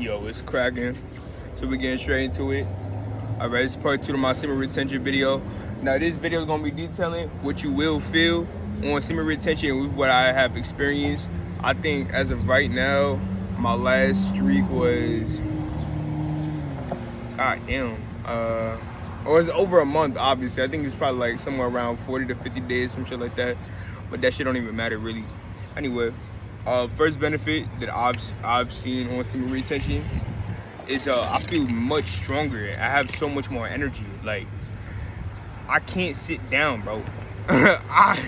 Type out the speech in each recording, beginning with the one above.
Yo, it's cracking. So we're getting straight into it. Alright, it's part 2 of my semen retention video. Now this video is going to be detailing what you will feel on semen retention with what I have experienced. I think as of right now, my last streak was, or it's over a month, obviously. I think it's probably like somewhere around 40 to 50 days, some shit like that. But that shit don't even matter really. Anyway, first benefit that I've seen on semen retention is I feel much stronger. I have so much more energy. Like, I can't sit down, bro. I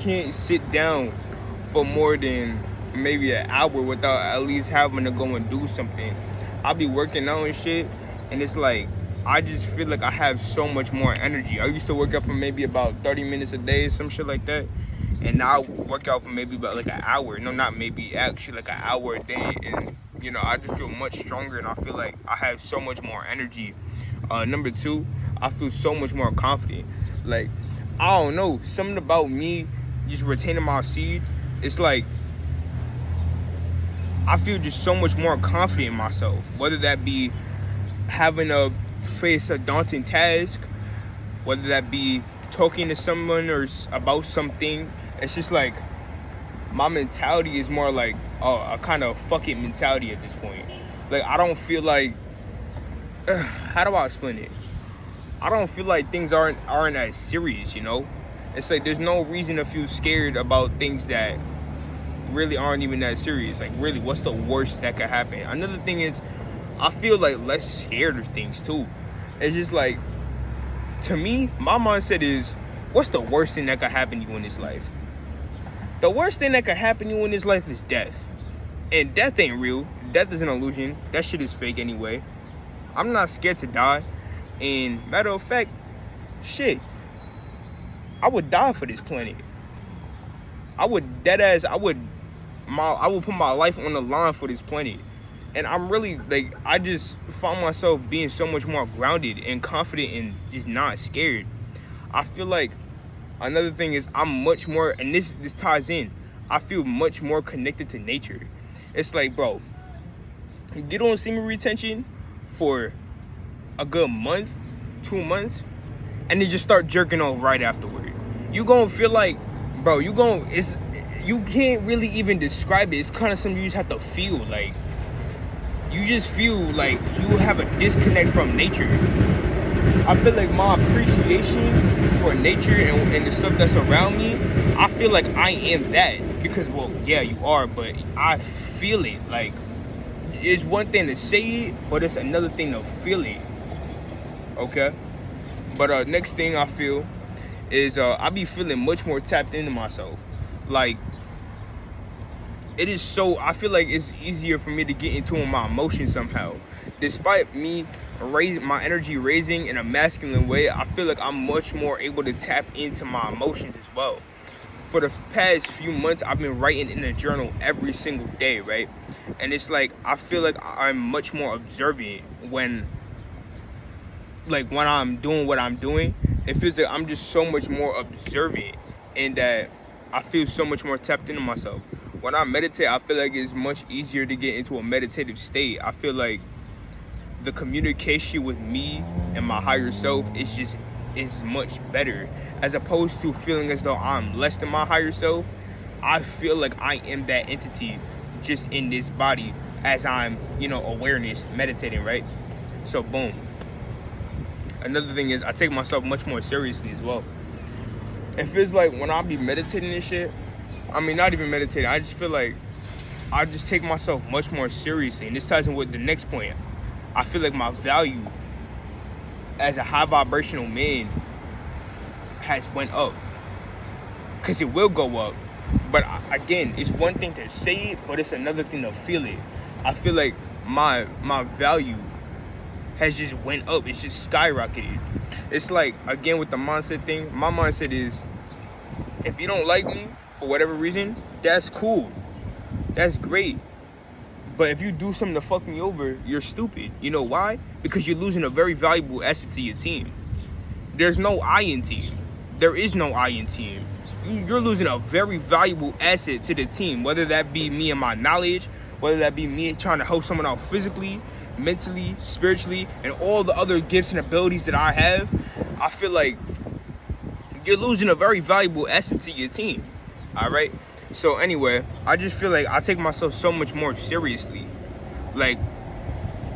can't sit down for more than maybe an hour without at least having to go and do something. I'll be working out and shit, and it's like I just feel like I have so much more energy. I used to work out for maybe about 30 minutes a day, some shit like that. And now I work out for maybe about like an hour. No, not maybe, actually like an hour a day. And, you know, I just feel much stronger and I feel like I have so much more energy. Number 2, I feel so much more confident. Like, I don't know, something about me just retaining my seed, it's like, I feel just so much more confident in myself. Whether that be having to face a daunting task, whether that be talking to someone or about something. It's just like my mentality is more like a kind of fuck it mentality at this point. Like, I don't feel like how do I explain it? I don't feel like things aren't as serious, you know? It's like there's no reason to feel scared about things that really aren't even that serious. Like, really, what's the worst that could happen? Another thing is I feel like less scared of things too. It's just like, to me, my mindset is, what's the worst thing that could happen to you in this life? The worst thing that could happen to you in this life is death. And death ain't real. Death is an illusion. That shit is fake anyway. I'm not scared to die. And matter of fact, shit, I would die for this planet. I would put my life on the line for this planet. And I'm really, like, I just found myself being so much more grounded and confident and just not scared. I feel like another thing is I'm much more, and this ties in, I feel much more connected to nature. It's like, bro, get on semen retention for a good month, 2 months, and then just start jerking off right afterward. You gonna feel like, bro, you can't really even describe it. It's kind of something you just have to feel. Like, you just feel like you have a disconnect from nature. I feel like my appreciation for nature and the stuff that's around me, I feel like I am that. Because, well, yeah, you are, but I feel it. Like, it's one thing to say it, but it's another thing to feel it. Okay? But next thing I feel is I be feeling much more tapped into myself. Like, it is so, I feel like it's easier for me to get into my emotions somehow. Despite me my energy raising in a masculine way, I feel like I'm much more able to tap into my emotions as well. For the past few months, I've been writing in a journal every single day, right? And it's like, I feel like I'm much more observant when I'm doing what I'm doing. It feels like I'm just so much more observant, and that I feel so much more tapped into myself. When I meditate, I feel like it's much easier to get into a meditative state. I feel like the communication with me and my higher self is much better, as opposed to feeling as though I'm less than my higher self. I feel like I am that entity just in this body as I'm, awareness meditating, right? So boom. Another thing is I take myself much more seriously as well. It feels like when I be meditating and shit, I mean, not even meditating, I just feel like I just take myself much more seriously. And this ties in with the next point. I feel like my value as a high vibrational man has went up. Because it will go up. But again, it's one thing to say it, but it's another thing to feel it. I feel like my value has just went up. It's just skyrocketed. It's like, again, with the mindset thing, my mindset is, if you don't like me for whatever reason, that's cool. That's great. But if you do something to fuck me over, you're stupid. You know why? Because you're losing a very valuable asset to your team. There's no I in team. There is no I in team. You're losing a very valuable asset to the team, whether that be me and my knowledge, whether that be me trying to help someone out physically, mentally, spiritually, and all the other gifts and abilities that I have, I feel like you're losing a very valuable asset to your team. All right. So anyway, I just feel like I take myself so much more seriously. Like,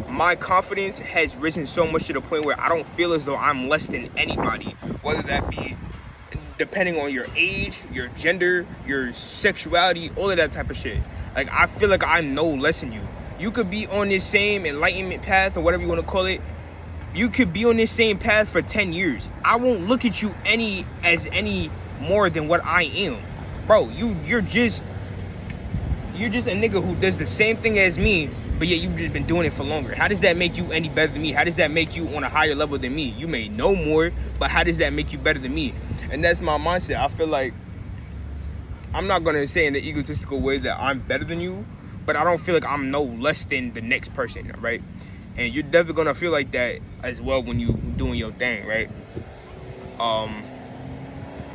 my confidence has risen so much to the point where I don't feel as though I'm less than anybody, whether that be depending on your age, your gender, your sexuality, all of that type of shit. Like, I feel like I'm no less than you. You could be on this same enlightenment path or whatever you want to call it. You could be on this same path for 10 years. I won't look at you any more than what I am. Bro, you're just a nigga who does the same thing as me, but yet you've just been doing it for longer. How does that make you any better than me? How does that make you on a higher level than me? You may know more, but how does that make you better than me? And that's my mindset. I feel like, I'm not gonna say in an egotistical way that I'm better than you, but I don't feel like I'm no less than the next person, right? And you're definitely gonna feel like that as well when you doing your thing, right?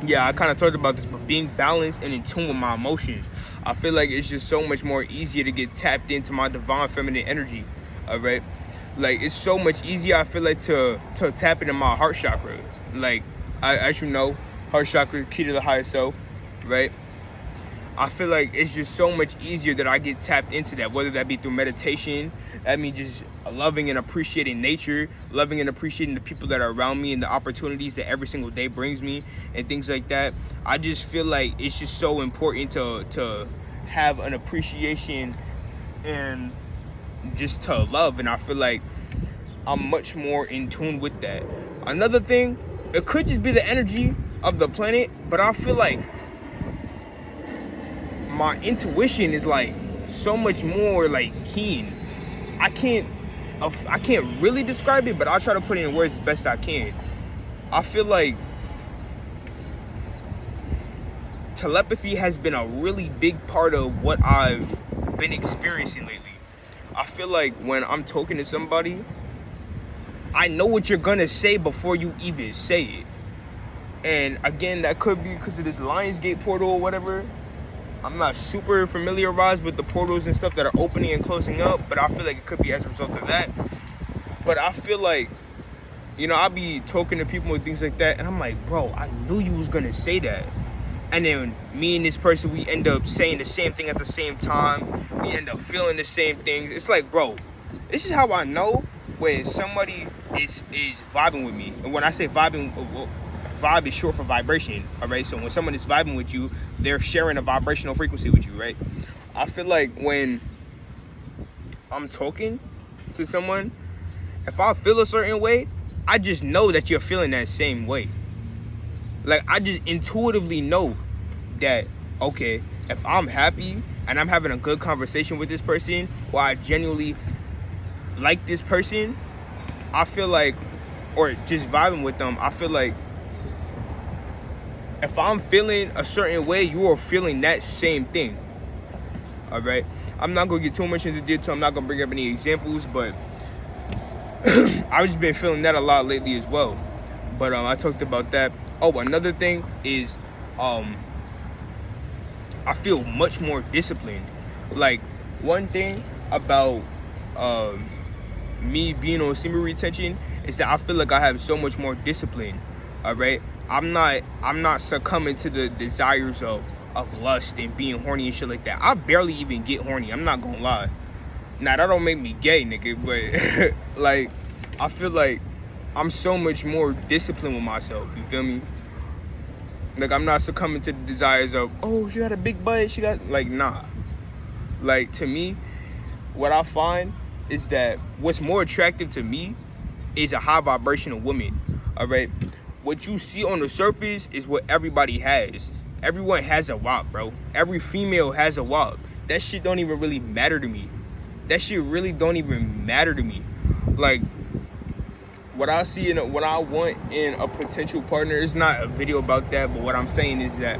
Yeah, I kind of talked about this, but being balanced and in tune with my emotions, I feel like it's just so much more easier to get tapped into my divine feminine energy, all right? Like, it's so much easier, I feel like, to tap into my heart chakra. Like, as you know, heart chakra, key to the higher self, right? I feel like it's just so much easier that I get tapped into that, whether that be through meditation, that means just loving and appreciating nature, loving and appreciating the people that are around me and the opportunities that every single day brings me and things like that. I just feel like it's just so important to have an appreciation and just to love, and I feel like I'm much more in tune with that. Another thing, it could just be the energy of the planet, but I feel like my intuition is like so much more like keen. I can't really describe it, but I'll try to put it in words as best I can. I feel like telepathy has been a really big part of what I've been experiencing lately. I feel like when I'm talking to somebody, I know what you're gonna say before you even say it. And again, that could be because of this Lionsgate portal or whatever. I'm not super familiarized with the portals and stuff that are opening and closing up, but I feel like it could be as a result of that. But I feel like, you know, I'll be talking to people and things like that, and I'm like, bro, I knew you was gonna say that. And then me and this person, we end up saying the same thing at the same time. We end up feeling the same things. It's like, bro, this is how I know when somebody is vibing with me. And when I say vibing, vibe is short for vibration, all right? So when someone is vibing with you, they're sharing a vibrational frequency with you, right? I feel like when I'm talking to someone, if I feel a certain way, I just know that you're feeling that same way. Like, I just intuitively know that, okay, if I'm happy and I'm having a good conversation with this person, or I genuinely like this person, I feel like, or just vibing with them, I feel like if I'm feeling a certain way, you are feeling that same thing. All right? I'm not going to get too much into detail. I'm not going to bring up any examples, but I've just been feeling that a lot lately as well. But I talked about that. Oh, another thing is I feel much more disciplined. Like, one thing about me being on semen retention is that I feel like I have so much more discipline. All right? I'm not succumbing to the desires of lust and being horny and shit like that. I barely even get horny. I'm not gonna lie. Now, that don't make me gay, nigga, but like, I feel like I'm so much more disciplined with myself. You feel me? Like, I'm not succumbing to the desires of, oh, she got a big butt. She got, like, nah. Like, to me, what I find is that what's more attractive to me is a high vibrational woman. All right? What you see on the surface is what everybody has. Everyone has a wop, bro. Every female has a wop. That shit don't even really matter to me. That shit really don't even matter to me. Like, what I see and what I want in a potential partner is not a video about that, but what I'm saying is that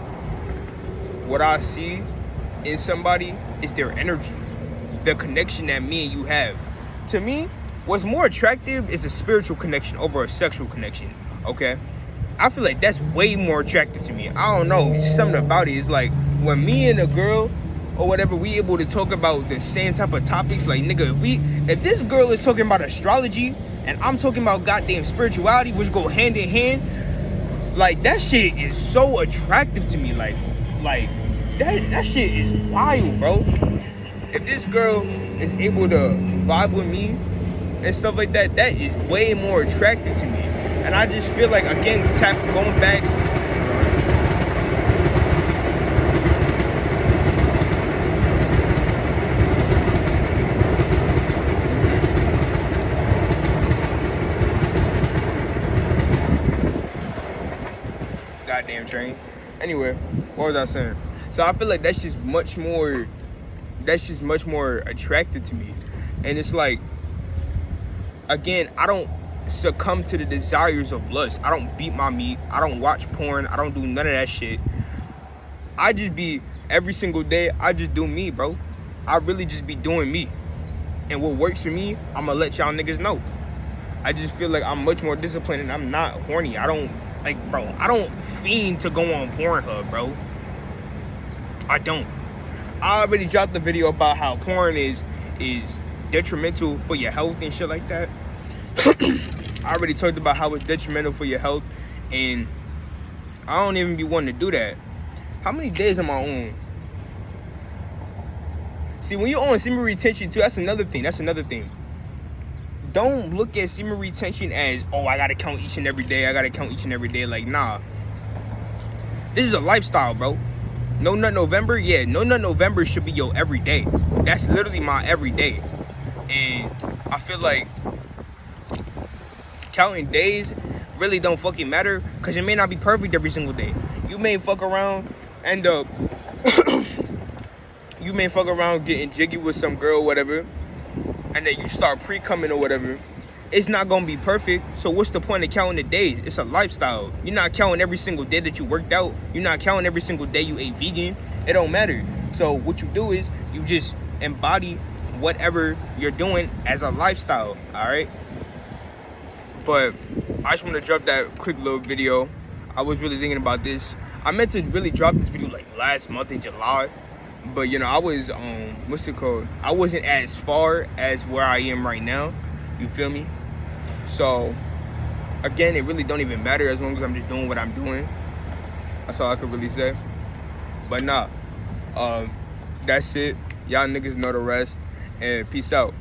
what I see in somebody is their energy, the connection that me and you have. To me, what's more attractive is a spiritual connection over a sexual connection, okay? I feel like that's way more attractive to me. I don't know, something about it is like when me and a girl or whatever, we able to talk about the same type of topics. Like, nigga, if this girl is talking about astrology and I'm talking about goddamn spirituality, which go hand in hand, like, that shit is so attractive to me. Like that shit is wild, bro. If this girl is able to vibe with me and stuff like that, that is way more attractive to me. And I just feel like, again, going back. Goddamn train. Anyway, what was I saying? So I feel like that's just much more attractive to me. And it's like, again, I don't succumb to the desires of lust. I don't beat my meat. I don't watch porn. I don't do none of that shit. I just be, every single day, I just do me, bro. I really just be doing me. And what works for me, I'm gonna let y'all niggas know. I just feel like I'm much more disciplined and I'm not horny. I don't fiend to go on Pornhub, bro. I don't. I already dropped the video about how porn is detrimental for your health and shit like that. I already talked about how it's detrimental for your health, and I don't even be wanting to do that. How many days am I on? See, when you're on semen retention too, that's another thing. Don't look at semen retention as, oh, I gotta count each and every day. Like, nah. This is a lifestyle, bro. No Nut November, yeah. No Nut November should be your everyday. That's literally my everyday. And I feel like counting days really don't fucking matter, because it may not be perfect every single day. You may fuck around, end up you may fuck around getting jiggy with some girl or whatever, and then you start pre-coming or whatever. It's not gonna be perfect, so what's the point of counting the days? It's a lifestyle. You're not counting every single day that you worked out. You're not counting every single day you ate vegan. It don't matter. So what you do is you just embody whatever you're doing as a lifestyle, all right? But I just want to drop that quick little video. I was really thinking about this. I meant to really drop this video like last month in July, but you know, I was what's it called? I wasn't as far as where I am right now. You feel me? So again, it really don't even matter as long as I'm just doing what I'm doing. That's all I could really say. But nah, that's it. Y'all niggas know the rest, and peace out.